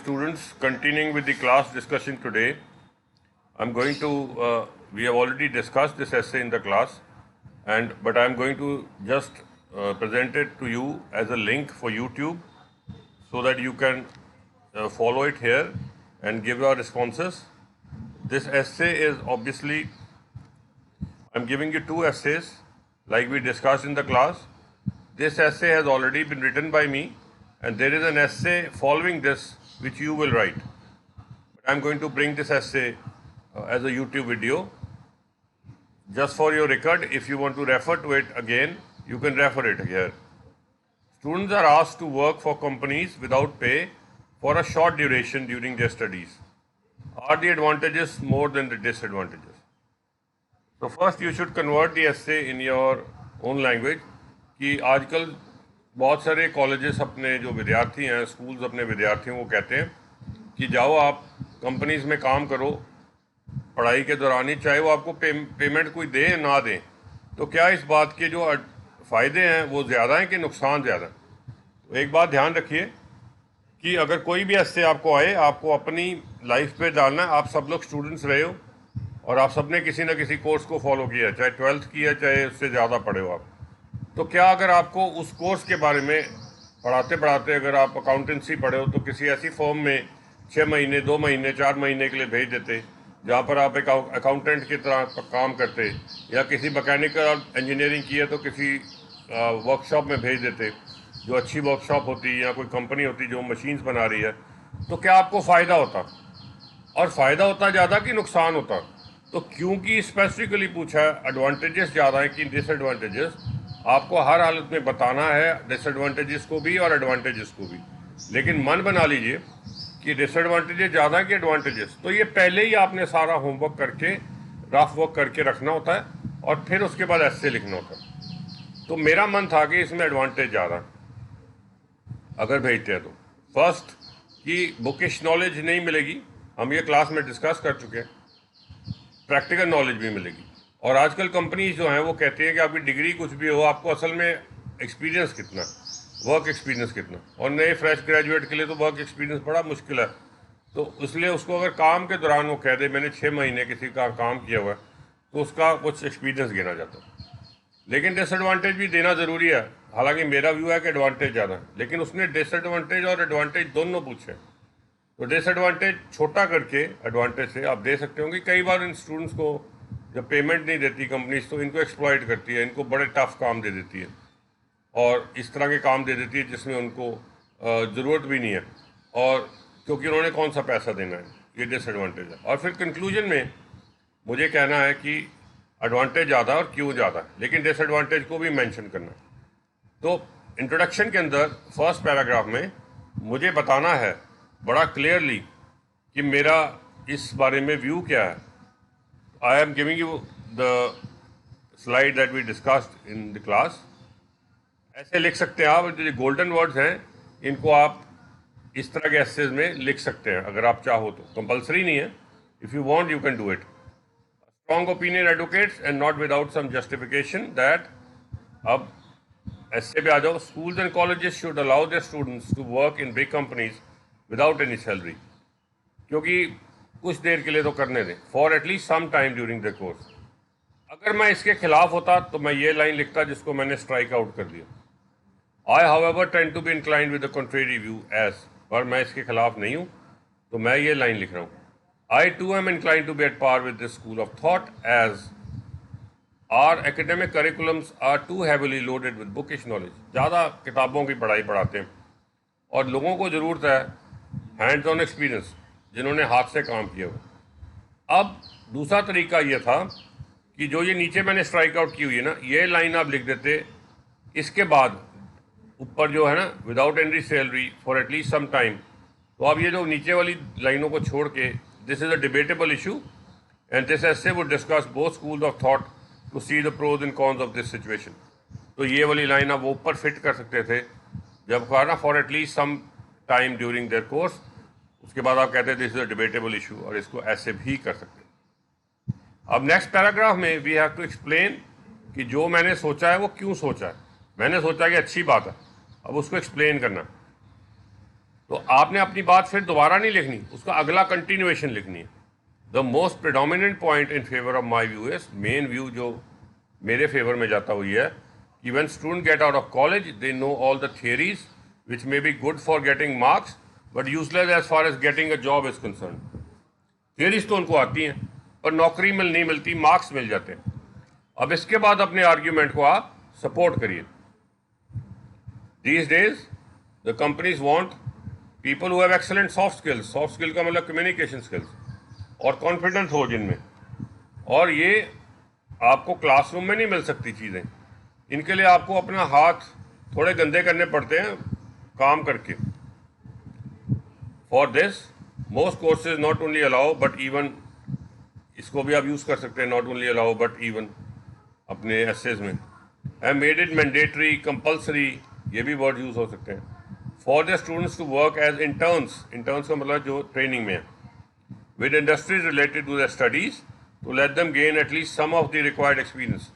students, continuing with the class discussion today, I'm going to, we have already discussed this essay in the class, but I'm going to just present it to you as a link for YouTube so that you can follow it here and give your responses. This essay is obviously, I'm giving you two essays like we discussed in the class. This essay has already been written by me, and there is an essay following this which you will write. But I'm going to bring this essay as a YouTube video. Just for your record, if you want to refer to it again, you can refer it here. Students are asked to work for companies without pay for a short duration during their studies. Are the advantages more than the disadvantages? So first you should convert the essay in your own language. कि आजकल बहुत सारे colleges अपने जो विद्यार्थी हैं, schools अपने विद्यार्थियों को कहते हैं कि जाओ आप कंपनीज़ में काम करो पढ़ाई के दौरान ही, चाहे वो आपको पेमेंट कोई दे ना दें। तो क्या इस बात के जो फ़ायदे हैं वो ज़्यादा हैं कि नुकसान ज़्यादा? तो एक बात ध्यान रखिए कि अगर कोई भी ऐसे आपको आए, आपको अपनी लाइफ पे डालना है। आप सब लोग स्टूडेंट्स रहे हो और आप सब ने किसी न किसी कोर्स को फॉलो किया, चाहे 12th किया चाहे उससे ज़्यादा पढ़े हो आप। तो क्या अगर आपको उस कोर्स के बारे में पढ़ाते पढ़ाते अगर आप अकाउंटेंसी पढ़े हो तो किसी ऐसी फॉर्म में 6 महीने 2 महीने 4 महीने के लिए भेज देते जहाँ पर आप एक अकाउंटेंट की तरह काम करते, या किसी मैकेनिकल इंजीनियरिंग की है तो किसी वर्कशॉप में भेज देते जो अच्छी वर्कशॉप होती या कोई कंपनी होती जो मशीन्स बना रही है, तो क्या आपको फ़ायदा होता? और फ़ायदा होता ज़्यादा कि नुकसान होता? तो क्योंकि स्पेसिफिकली पूछा है, एडवांटेजेस ज़्यादा हैं कि डिसएडवांटेजेस, आपको हर हालत में बताना है डिसएडवांटेजेस को भी और एडवांटेजेस को भी। लेकिन मन बना लीजिए कि डिसएडवांटेजेस ज़्यादा है कि एडवांटेजेस, तो ये पहले ही आपने सारा होमवर्क करके रफ वर्क करके रखना होता है और फिर उसके बाद ऐसे लिखना होता है। तो मेरा मन था कि इसमें एडवांटेज ज़्यादा अगर भेजते हैं तो फर्स्ट कि बुकिश नॉलेज नहीं मिलेगी, हम ये क्लास में डिस्कस कर चुके हैं, प्रैक्टिकल नॉलेज भी मिलेगी। और आजकल कंपनीज जो हैं वो कहती हैं कि आपकी डिग्री कुछ भी हो, आपको असल में एक्सपीरियंस कितना, वर्क एक्सपीरियंस कितना, और नए फ्रेश ग्रेजुएट के लिए तो वर्क एक्सपीरियंस बड़ा मुश्किल है। तो इसलिए उसको अगर काम के दौरान वो कह दे मैंने 6 महीने किसी का काम किया हुआ है तो उसका कुछ एक्सपीरियंस गिना जाता है। लेकिन डिसएडवांटेज भी देना ज़रूरी है, हालांकि मेरा व्यू है कि एडवांटेज ज़्यादा है, लेकिन उसने डिसएडवांटेज और एडवांटेज दोनों पूछे। तो डिसएडवांटेज छोटा करके एडवांटेज से आप दे सकते होंगे। कई बार इन स्टूडेंट्स को जब पेमेंट नहीं देती कंपनीज तो इनको एक्सप्लॉइट करती है, इनको बड़े टफ काम दे देती है और इस तरह के काम दे देती है जिसमें उनको ज़रूरत भी नहीं है, और क्योंकि उन्होंने कौन सा पैसा देना है, ये डिसएडवांटेज है। और फिर कंक्लूजन में मुझे कहना है कि एडवांटेज ज़्यादा और क्यों ज़्यादा, लेकिन डिसएडवांटेज को भी मेंशन करना है। तो इंट्रोडक्शन के अंदर फर्स्ट पैराग्राफ में मुझे बताना है बड़ा क्लियरली कि मेरा इस बारे में व्यू क्या है। I am giving you the slide that we discussed in the class. ऐसे लिख सकते हैं आप, जो गोल्डन वर्ड्स हैं इनको आप इस तरह के एसेज में लिख सकते हैं अगर आप चाहो तो, कंपलसरी नहीं है। If you want you can do it. Strong opinion advocates and not without some justification that, अब ऐसे पे आ जाओ। Schools and colleges should allow their students to work in big companies without any salary, क्योंकि कुछ देर के लिए तो करने दें, for at least some time during the course. अगर मैं इसके खिलाफ होता तो मैं ये लाइन लिखता जिसको मैंने स्ट्राइक आउट कर दिया। I however tend to be inclined with the contrary view as, पर मैं इसके खिलाफ नहीं हूँ तो मैं ये लाइन लिख रहा हूँ। I too am inclined to be at par with this school of thought as our academic curriculums are too heavily loaded with bookish knowledge. ज़्यादा किताबों की पढ़ाई पढ़ाते हैं और लोगों को ज़रूरत है हैंड्स ऑन एक्सपीरियंस, जिन्होंने हाथ से काम किया हुआ। अब दूसरा तरीका ये था कि जो ये नीचे मैंने स्ट्राइक आउट की हुई है ना, ये लाइन आप लिख देते, इसके बाद ऊपर जो है ना without any salary for at least some time, तो आप ये जो नीचे वाली लाइनों को छोड़ के this is a debatable issue and this essay would discuss both schools of thought to see the pros and cons of this situation. तो ये वाली लाइन आप वो ऊपर फिट कर सकते थे जब कहा ना for at least some time during their course, उसके बाद आप कहते हैं this is a debatable issue, और इसको ऐसे भी कर सकते हैं। अब नेक्स्ट पैराग्राफ में वी हैव टू एक्सप्लेन कि जो मैंने सोचा है वो क्यों सोचा है। मैंने सोचा कि अच्छी बात है, अब उसको एक्सप्लेन करना। तो आपने अपनी बात फिर दोबारा नहीं लिखनी, उसका अगला कंटिन्यूएशन लिखनी है। The most predominant point in favour of my view is, main view जो मेरे फेवर में जाता हुई है कि when student get out of college they know all the theories which may be good for getting marks but useless as far as getting a job is concern. Theories तो उनको आती हैं पर नौकरी नहीं मिलती, मार्क्स मिल जाते हैं। अब इसके बाद अपने आर्ग्यूमेंट को आप सपोर्ट करिए। These days, the companies want people who have excellent soft skills. Soft skill का मतलब communication skills और confidence हो जिनमें, और ये आपको क्लासरूम में नहीं मिल सकती चीज़ें। इनके लिए आपको अपना हाथ थोड़े गंदे करने पड़ते हैं काम करके। For this, most courses not only allow but even, इसको भी आप यूज़ कर सकते हैं, not only allow but even अपने essays में, have made it mandatory, compulsory, ये भी वर्ड यूज़ हो सकते हैं, for the students to work as interns. Interns का मतलब जो ट्रेनिंग में है, with industries related to the studies, to let them gain at least some of the required experience,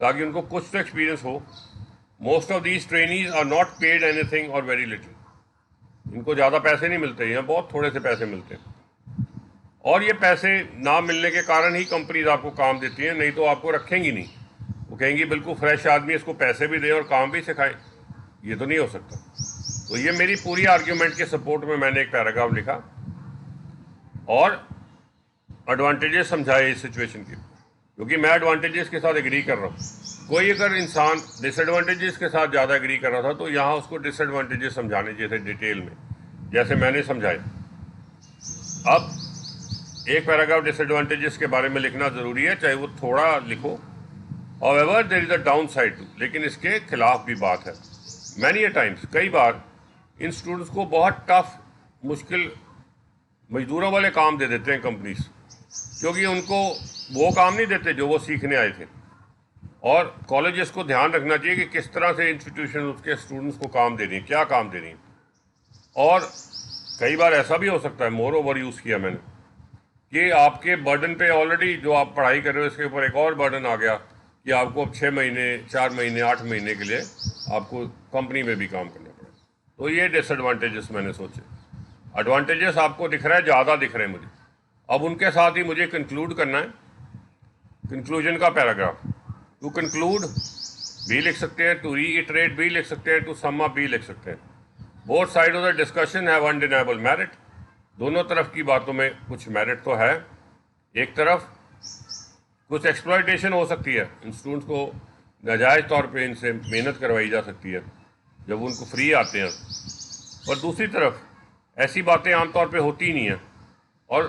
ताकि उनको कुछ तो एक्सपीरियंस हो। Most of these trainees are not paid anything और वेरी लिटिल। इनको ज़्यादा पैसे नहीं मिलते, यहाँ बहुत थोड़े से पैसे मिलते हैं, और ये पैसे ना मिलने के कारण ही कंपनीज आपको काम देती हैं, नहीं तो आपको रखेंगी नहीं। वो कहेंगी बिल्कुल फ्रेश आदमी, इसको पैसे भी दें और काम भी सिखाएं, ये तो नहीं हो सकता। तो ये मेरी पूरी आर्ग्यूमेंट के सपोर्ट में मैंने एक पैराग्राफ लिखा और एडवांटेजेस समझाए इस सिचुएशन के, क्योंकि मैं एडवांटेजेस के साथ एग्री कर रहा हूँ। कोई अगर इंसान डिसएडवांटेजेस के साथ ज़्यादा एग्री कर रहा था तो यहाँ उसको डिसएडवांटेजेस समझाने चाहिए थे डिटेल में, जैसे मैंने समझाए। अब एक पैराग्राफ डिसएडवांटेजेस के बारे में लिखना ज़रूरी है, चाहे वो थोड़ा लिखो। However, there is a downside too, लेकिन इसके खिलाफ भी बात है। Many a times, कई बार इन स्टूडेंट्स को बहुत टफ, मुश्किल मजदूरों वाले काम दे देते हैं कंपनीज, क्योंकि उनको वो काम नहीं देते जो वो सीखने आए थे। और कॉलेजेस को ध्यान रखना चाहिए कि किस तरह से इंस्टीट्यूशन उसके स्टूडेंट्स को काम दे रही हैं, क्या काम दे रही हैं। और कई बार ऐसा भी हो सकता है, मोर ओवर यूज़ किया मैंने, कि आपके बर्डन पे ऑलरेडी जो आप पढ़ाई कर रहे हो इसके ऊपर एक और बर्डन आ गया कि आपको अब 6 महीने, 4 महीने, 8 महीने के लिए आपको कंपनी में भी काम करना पड़े। तो ये डिसएडवांटेजेस मैंने सोचे। एडवांटेजेस आपको दिख रहा है, ज़्यादा दिख रहे हैं मुझे। अब उनके साथ ही मुझे कंक्लूड करना है, कंक्लूजन का पैराग्राफ। टू कंक्लूड भी लिख सकते हैं, टू रीइटरेट भी लिख सकते हैं, टू सम अप भी लिख सकते हैं। Both side of the discussion have undeniable merit. दोनों तरफ की बातों में कुछ मेरिट तो है। एक तरफ कुछ एक्सप्लॉयटेशन हो सकती है, इन स्टूडेंट्स को नाजायज़ तौर पे इनसे मेहनत करवाई जा सकती है जब उनको फ्री आते हैं, और दूसरी तरफ ऐसी बातें आमतौर पे होती ही नहीं हैं। और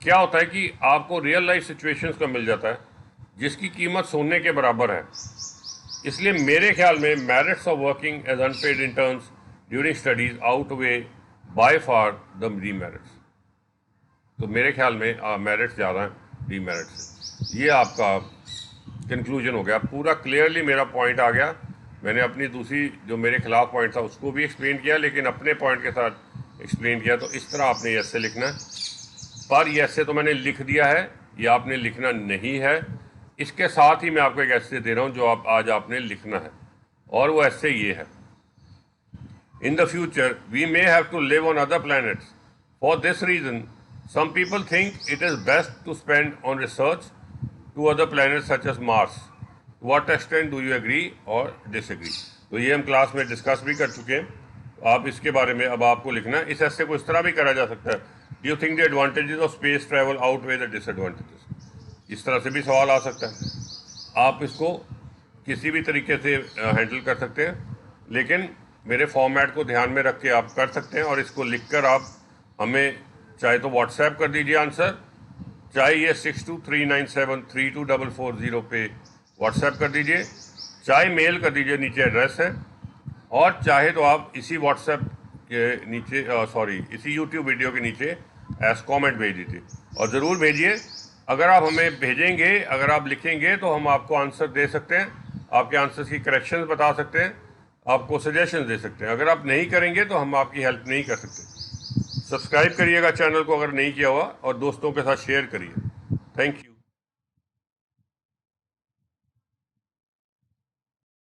क्या होता है कि आपको रियल लाइफ सिचुएशंस का मिल जाता है जिसकी कीमत सोने के बराबर है। इसलिए मेरे ख्याल में merits of working as unpaid interns during studies outweigh by far the demerits. तो मेरे ख्याल में मेरिट्स ज़्यादा हैं डीमेरिट्स से। ये आपका कंक्लूजन हो गया, पूरा क्लियरली मेरा पॉइंट आ गया। मैंने अपनी दूसरी जो मेरे खिलाफ पॉइंट था उसको भी एक्सप्लेन किया, लेकिन अपने पॉइंट के साथ एक्सप्लेन किया। तो इस तरह आपने ये ऐसे लिखना है, पर ये ऐसे तो मैंने लिख दिया है, ये आपने लिखना नहीं है। इसके साथ ही मैं आपको एक ऐसे दे रहा हूँ जो आज आपने लिखना है, और वो ऐसे ये है। In the future we may have to live on other planets. For this reason some people think it is best to spend on research to other planets such as Mars. To what extent do you agree or disagree? तो ये हम class में discuss भी कर चुके हैं। तो आप इसके बारे में अब आपको लिखना है। इस ऐसे को इस तरह भी करा जा सकता है, do you think the advantages of space travel outweigh the disadvantages. इस तरह से भी सवाल आ सकता है। आप इसको किसी भी तरीके से हैंडल कर सकते हैं, लेकिन मेरे फॉर्मेट को ध्यान में रख के आप कर सकते हैं। और इसको लिखकर आप हमें चाहे तो व्हाट्सएप कर दीजिए आंसर, चाहे ये 6239732440 पे व्हाट्सएप कर दीजिए, चाहे मेल कर दीजिए, नीचे एड्रेस है। और चाहे तो आप इसी व्हाट्सएप के नीचे इसी यूट्यूब वीडियो के नीचे एज कमेंट भेज दीजिए। और ज़रूर भेजिए। अगर आप हमें भेजेंगे, अगर आप लिखेंगे तो हम आपको आंसर दे सकते हैं, आपके आंसर्स की करेक्शंस बता सकते हैं, आपको सजेशन दे सकते हैं। अगर आप नहीं करेंगे तो हम आपकी हेल्प नहीं कर सकते। सब्सक्राइब करिएगा चैनल को अगर नहीं किया हुआ, और दोस्तों के साथ शेयर करिए। Thank you.